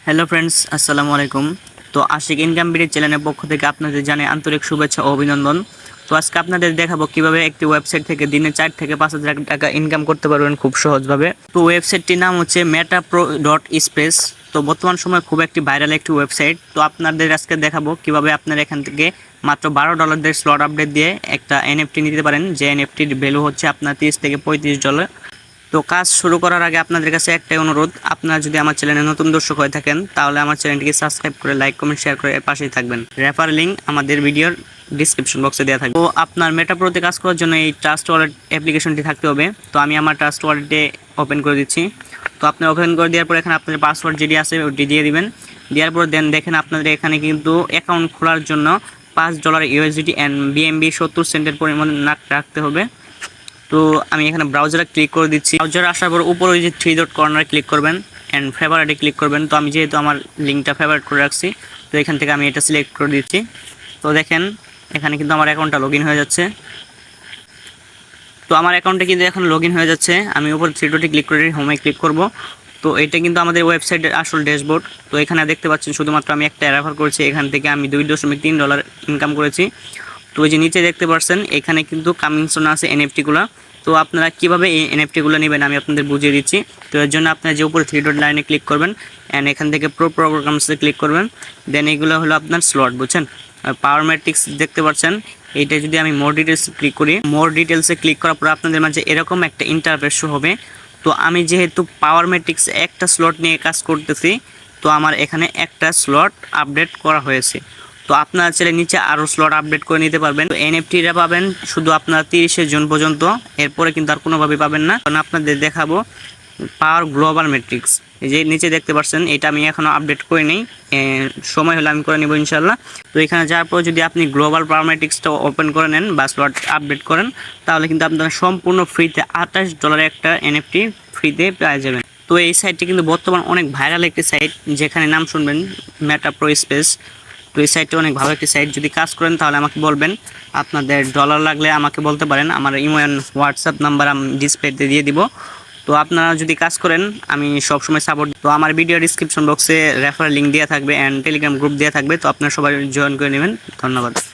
Hello friends, আসসালামু আলাইকুম। তো আশিক ইনকাম বিডি চ্যানেলের পক্ষ থেকে আপনাদের জানাই আন্তরিক শুভেচ্ছা ও অভিনন্দন। তো আজকে আপনাদের দেখাবো কিভাবে একটি ওয়েবসাইট থেকে দিনে 4 থেকে 5,000 টাকা ইনকাম করতে পারবেন খুব সহজভাবে। তো ওয়েবসাইটটির নাম হচ্ছে metapro.space। তো বর্তমান সময়ে খুব একটি ভাইরাল একটি ওয়েবসাইট। তো আপনাদের আজকে দেখাবো কিভাবে আপনারা এখান থেকে মাত্র $12 দিয়ে স্লট আপডেট দিয়ে একটা এনএফটি নিতে পারেন, যে এনএফটির ভ্যালু হচ্ছে আপনার $30 থেকে $35। তো কাজ শুরু করার আগে আপনাদের কাছে একটাই অনুরোধ, আপনারা যদি আমার চ্যানেলে নতুন দর্শক হয়ে থাকেন তাহলে আমার চ্যানেলটিকে সাবস্ক্রাইব করে লাইক কমেন্ট শেয়ার করে এর পাশেই থাকবেন। রেফার লিঙ্ক আমাদের ভিডিওর ডিসক্রিপশন বক্সে দেওয়া থাকবে। তো আপনার মেটাপ্রোতে কাজ করার জন্য এই ট্রাস্ট ওয়ালেট অ্যাপ্লিকেশনটি থাকতে হবে। তো আমি আমার ট্রাস্ট ওয়ালেটে ওপেন করে দিচ্ছি। তো আপনি ওপেন করে দেওয়ার পর এখানে আপনাদের পাসওয়ার্ড যেটি আছে ওটি দিয়ে দিবেন। দেওয়ার পর দেন দেখেন আপনাদের এখানে কিন্তু অ্যাকাউন্ট খোলার জন্য $5 ইউএসডিটি অ্যান্ড বিএমবি 70 সেন্টের পরিমাণ রাখতে হবে। তো আমি এখানে ব্রাউজারে ক্লিক করে দিচ্ছি। ব্রাউজারে আসার পর উপরে ওই যে 3 ডট কর্নারে ক্লিক করবেন অ্যান্ড ফেভারিটে ক্লিক করবেন। তো আমি যেহেতু আমার লিঙ্কটা ফেভারিট করে রাখছি, তো এখান থেকে আমি এটা সিলেক্ট করে দিচ্ছি। তো দেখেন এখানে কিন্তু আমার অ্যাকাউন্টটা লগ ইন হয়ে যাচ্ছে। তো আমার অ্যাকাউন্টে কিন্তু এখন লগ ইন হয়ে যাচ্ছে। আমি উপরে 3 ডটে ক্লিক করে হোমে ক্লিক করব। তো এটা কিন্তু আমাদের ওয়েবসাইটের আসল ড্যাশবোর্ড। তো এখানে দেখতে পাচ্ছেন শুধুমাত্র আমি একটা রেফার করেছি, এখান থেকে আমি $2.3 ইনকাম করেছি। তো ওই যে নিচে দেখতে পাচ্ছেন এখানে কিন্তু কামিং সুন আছে এনএফটিগুলো। তো আপনারা কীভাবে এই এনএফটিগুলো নেবেন আমি আপনাদের বুঝিয়ে দিচ্ছি। তো এর জন্য আপনারা যে উপরে 3 ডট লাইনে ক্লিক করবেন অ্যান্ড এখান থেকে প্রো প্রোগ্রামসে ক্লিক করবেন। দেন এগুলো হলো আপনার স্লট, বুঝছেন। পাওয়ার ম্যাট্রিক্স দেখতে পাচ্ছেন, এইটা যদি আমি মোর ডিটেলস ক্লিক করি, মোর ডিটেলসে ক্লিক করার পর আপনাদের মাঝে এরকম একটা ইন্টারফেস শো হবে। তো আমি যেহেতু পাওয়ার ম্যাট্রিক্স একটা স্লট নিয়ে কাজ করতেছি, তো আমার এখানে একটা স্লট আপডেট করা হয়েছে। তো আপনারা চাইলে নিচে আরও স্লট আপডেট করে নিতে পারবেন। তো এনএফটিটা পাবেন শুধু আপনারা 30 জুন পর্যন্ত, এরপরে কিন্তু আর কোনোভাবে পাবেন না। কারণ আপনাদের দেখাবো পাওয়ার গ্লোবাল ম্যাট্রিক্স, এই যে নিচে দেখতে পাচ্ছেন, এটা আমি এখনও আপডেট করে নিই, সময় হলে আমি করে নেব ইনশাল্লাহ। তো এখানে যাওয়ার পর যদি আপনি গ্লোবাল পাওয়ার ম্যাট্রিক্সটা ওপেন করে নেন বা স্লট আপডেট করেন, তাহলে কিন্তু আপনারা সম্পূর্ণ ফ্রিতে $28 একটা এনএফটি ফ্রিতে পেয়ে যাবেন। তো এই সাইটটি কিন্তু বর্তমান অনেক ভাইরাল একটি সাইট, যেখানে নাম শুনবেন মেটাপ্রো স্পেস। তো এই সাইটটা অনেক ভালো একটি সাইট, যদি কাজ করেন তাহলে আমাকে বলবেন। আপনাদের ডলার লাগলে আমাকে বলতে পারেন, আমার ইমো অ্যান্ড হোয়াটসঅ্যাপ নাম্বার আমি ডিসপ্লেতে দিয়ে দিব। তো আপনারা যদি কাজ করেন আমি সবসময় সাপোর্ট। তো আমার ভিডিও ডিসক্রিপশন বক্সে রেফার লিঙ্ক দেওয়া থাকবে অ্যান্ড টেলিগ্রাম গ্রুপ দেওয়া থাকবে। তো আপনারা সবাই জয়েন করে নেবেন। ধন্যবাদ।